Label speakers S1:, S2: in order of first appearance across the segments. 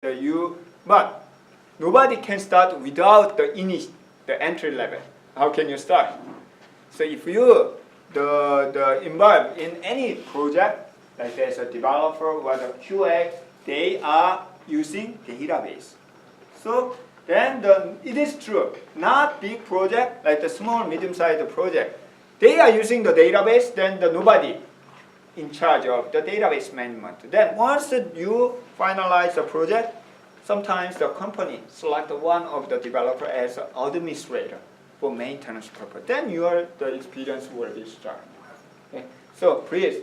S1: but nobody can start without the entry level. How can you start? So if you involved in any project, like there's a developer or the QA, they are using database. So then it is true, not big project, like the small, medium-sized project. They are using the database, then nobody in charge of the database management. Then once you finalize the project, sometimes the company select one of the developer as an administrator for maintenance purpose. Then the experience will be started. Okay? So please,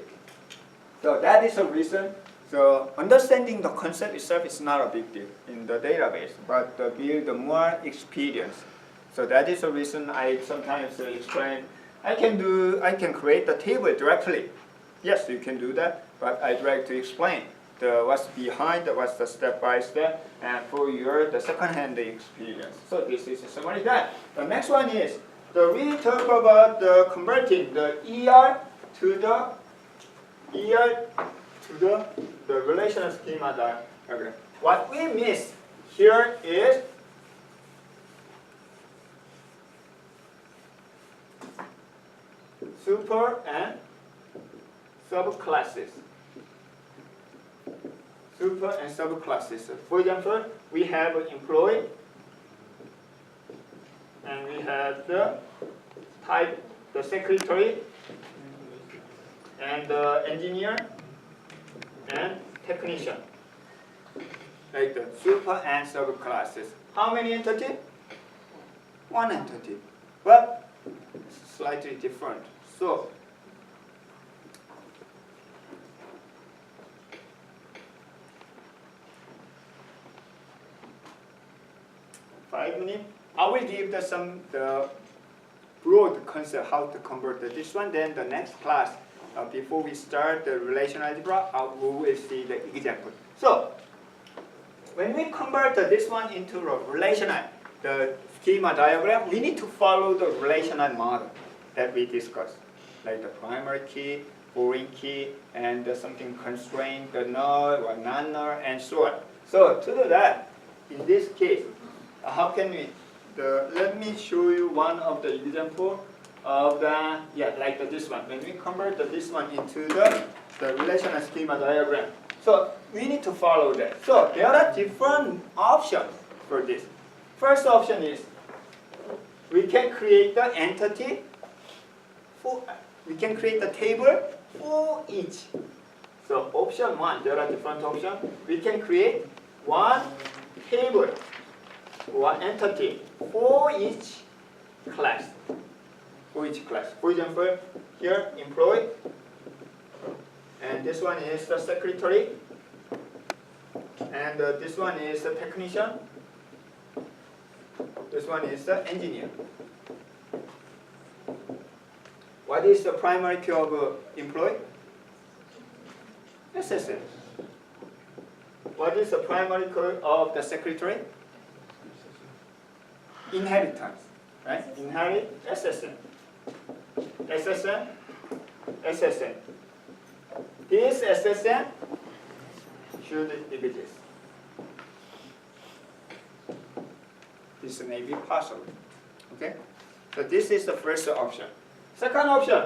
S1: so that is the reason. So understanding the concept itself is not a big deal in the database, but build more experience. So that is the reason I sometimes explain. I can create the table directly. Yes, you can do that, but I'd like to explain what's behind, what's the step by step, and for the second-hand experience. So this is a summary that. The next one is we talk about converting the ER to the relational schema diagram. What we miss here is super and subclasses. Super and subclasses. For example, we have employee, and we have the type, the secretary, and the engineer, and technician. Like the super and subclasses. How many entities? One entity, but slightly different. So, I will give the broad concept how to convert this one. Then the next class, before we start the relational algebra, we will see the example. So when we convert this one into a relational, the schema diagram, we need to follow the relational model that we discussed, like the primary key, foreign key, and something constraint, the null or non-null, and so on. So to do that, in this case, how can we? Let me show you one of the example of this one. When we convert this one into the relational schema diagram, so we need to follow that. So there are different options for this. First option is we can create the entity we can create a table for each. So option 1, there are different options. We can create one table, one entity for each class. For example, here employee, and this one is the secretary, and this one is the technician, this one is the engineer. What is the primary key of employee? SSN. What is the primary key of the secretary? Inheritance, right? Inherit SSN. SSN, SSN. This SSN should be this. This may be possible. Okay? So this is the first option. Second option,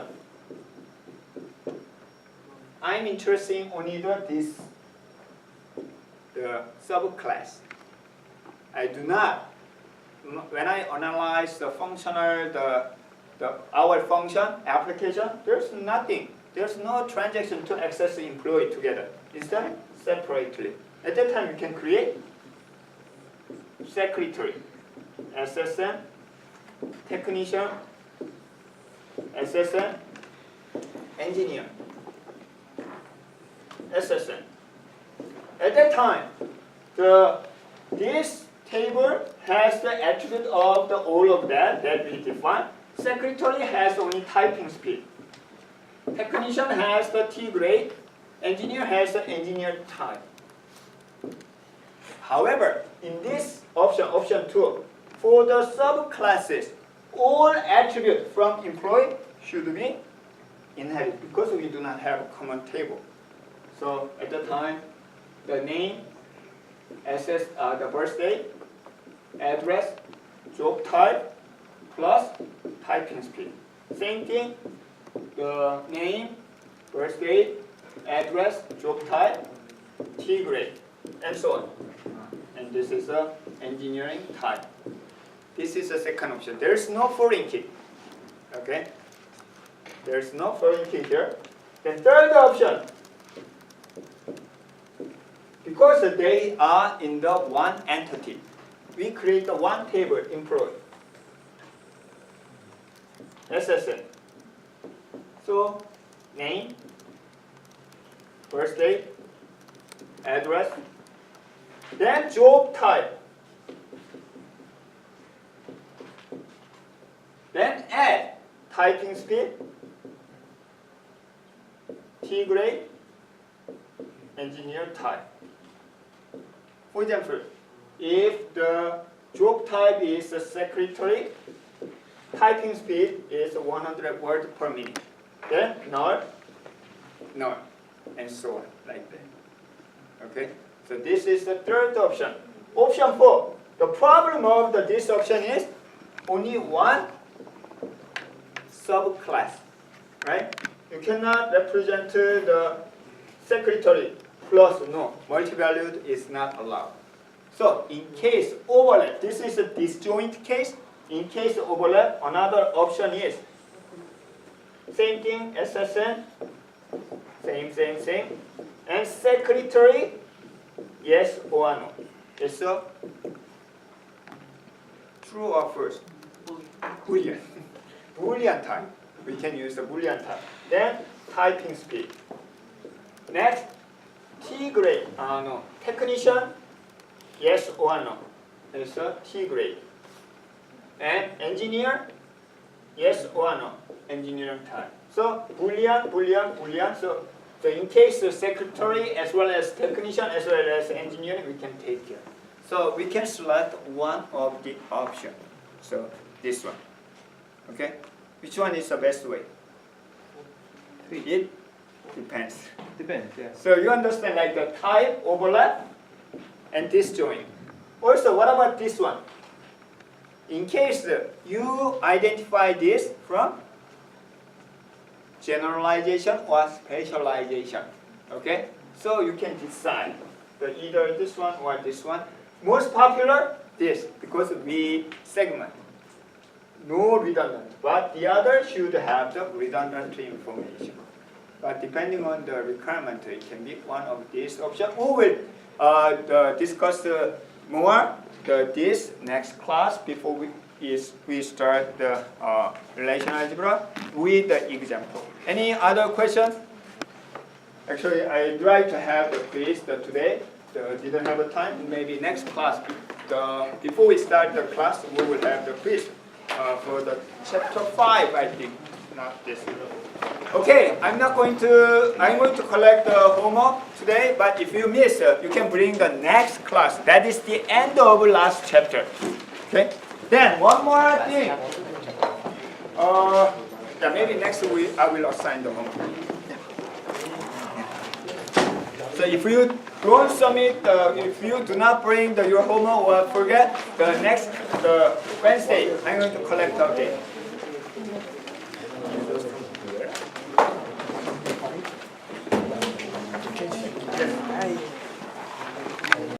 S1: I'm interested in only the subclass. I do not, when I analyze the functional, our function application, there's nothing. There's no transaction to access the employee together. Instead, separately. At that time, you can create secretary, SSN, technician, SSN, engineer, SSN. At that time, this table has the attribute of all of that we define. Secretary has only typing speed. Technician has the T grade. Engineer has the engineer type. However, in this option 2, for the subclasses, all attributes from employee should be inherited because we do not have a common table. So at the time, the name, the type, the secretary, the engineer, SSN, technician, SSN, engineer. SSN. At that time, the this table has the attribute of all of that we define. Secretary has only typing speed. Technician has the T grade. Engineer has the engineer type. However, in this option 2, for the subclasses, all attributes from employee should be inherited because we do not have a common table. So at the time, the birthday, address, job type, plus typing speed. Same thing, the name, birthday, address, job type, T grade, and so on. And this is the engineering type. This is the second option. There is no foreign key. Okay? There is no foreign key here. The third option, because they are in the one entity, we create the one table employee, SSN. So name, birthday, address, then job type, then add typing speed, T grade, engineer type. For example, if the job type is a secretary, typing speed is 100 words per minute. Then null, and so on, like that. Okay? So this is the third option. Option 4. The problem of this option is only one subclass, right? You cannot represent the secretary plus no. Multi-valued is not allowed. So in case overlap, this is a disjoint case. In case overlap, another option is same thing, SSN, same. And secretary, yes or no. It's a true or false? Boolean. Boolean type. We can use the Boolean type. Then typing speed. Next, T grade. No. Technician, yes or no. It's a T grade. And engineer, yes or no. Engineering type. So Boolean. So in case the secretary as well as technician as well as engineering, we can take care. So we can select one of the option. So this one. Okay? Which one is the best way? It depends.
S2: Depends, yeah.
S1: So you understand like the type, overlap, and disjoint. Also, what about this one? In case you identify this from generalization or specialization. Okay? So you can decide either this one or this one. Most popular, this, because we segment. No redundant, but the other should have the redundant information. But depending on the requirement, it can be one of these options. We will discuss more this next class before we start the relational algebra with the example. Any other questions? Actually, I'd like to have the quiz today. Didn't have a time. Maybe next class. Before we start the class, we will have the quiz for the chapter 5, I think. Not this. Okay, I'm going to collect the homework today, but if you miss, you can bring the next class. That is the end of last chapter. Okay? Then one more thing. Maybe next week I will assign the homework. So if you don't submit, if you do not bring your homework or forget, the next Wednesday I'm going to collect again.